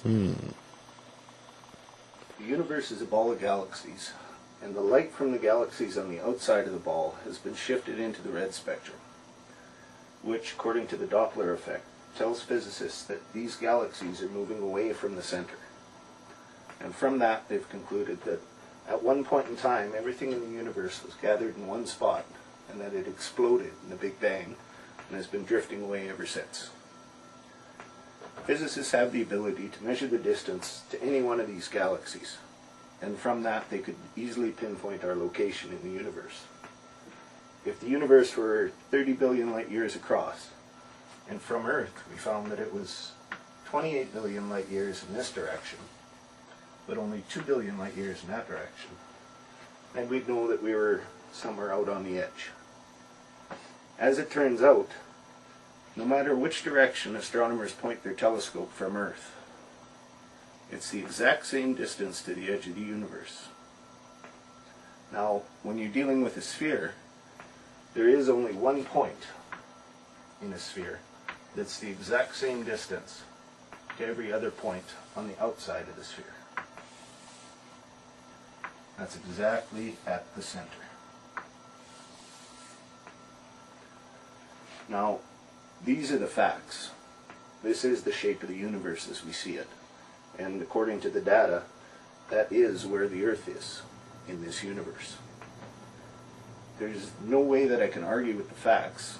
The universe is a ball of galaxies, and the light from the galaxies on the outside of the ball has been shifted into the red spectrum, which, according to the Doppler effect, tells physicists that these galaxies are moving away from the center. And from that, they've concluded that at one point in time, everything in the universe was gathered in one spot, and that it exploded in the Big Bang, and has been drifting away ever since. Physicists have the ability to measure the distance to any one of these galaxies, and from that they could easily pinpoint our location in the universe. If the universe were 30 billion light years across, and from Earth we found that it was 28 billion light years in this direction, but only 2 billion light years in that direction, then we'd know that we were somewhere out on the edge. As it turns out, no matter which direction astronomers point their telescope from Earth, it's the exact same distance to the edge of the universe. Now, when you're dealing with a sphere, there is only one point in a sphere that's the exact same distance to every other point on the outside of the sphere. That's exactly at the center. Now, these are the facts. This is the shape of the universe as we see it. And according to the data, that is where the Earth is in this universe. There's no way that I can argue with the facts,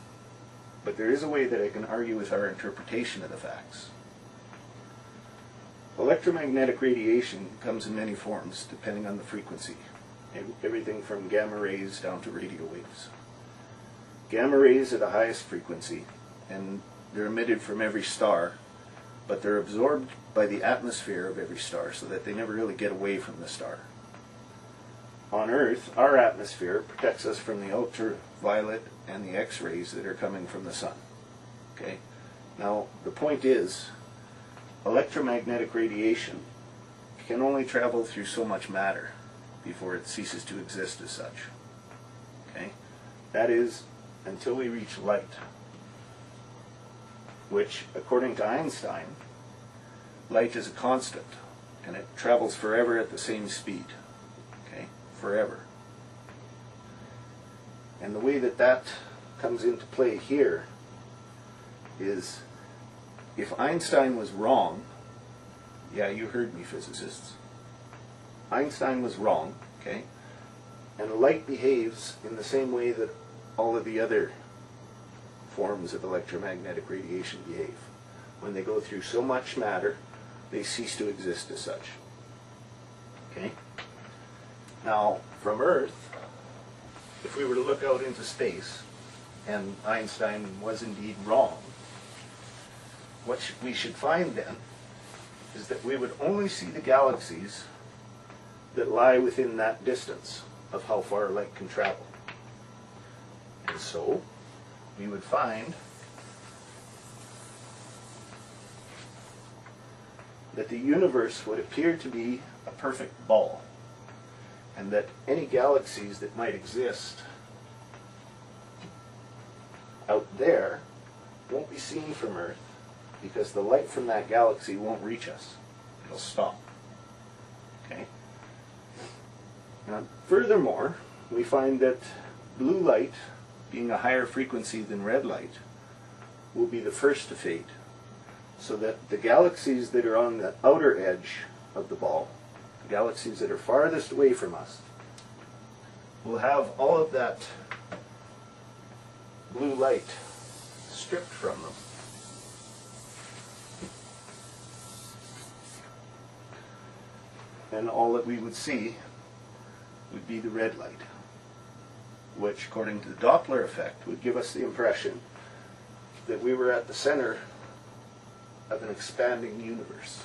but there is a way that I can argue with our interpretation of the facts. Electromagnetic radiation comes in many forms depending on the frequency, everything from gamma rays down to radio waves. Gamma rays are the highest frequency, and they're emitted from every star, but they're absorbed by the atmosphere of every star so that they never really get away from the star. On Earth, our atmosphere protects us from the ultraviolet and the X-rays that are coming from the sun. Okay? Now, the point is, electromagnetic radiation can only travel through so much matter before it ceases to exist as such. Okay? That is, until we reach light, which, according to Einstein, light is a constant, and it travels forever at the same speed. Okay? Forever. And the way that that comes into play here is, if Einstein was wrong, yeah, you heard me, physicists. Einstein was wrong, okay? And light behaves in the same way that all of the other forms of electromagnetic radiation behave. When they go through so much matter, they cease to exist as such. Okay? Now, from Earth, if we were to look out into space, and Einstein was indeed wrong, what we should find then is that we would only see the galaxies that lie within that distance of how far light can travel. And so, we would find that the universe would appear to be a perfect ball, and that any galaxies that might exist out there won't be seen from Earth, because the light from that galaxy won't reach us. It'll stop. Okay? Now, furthermore, we find that blue light, being a higher frequency than red light, will be the first to fade, so that the galaxies that are on the outer edge of the ball, the galaxies that are farthest away from us, will have all of that blue light stripped from them. And all that we would see would be the red light, which, according to the Doppler effect, would give us the impression that we were at the center of an expanding universe.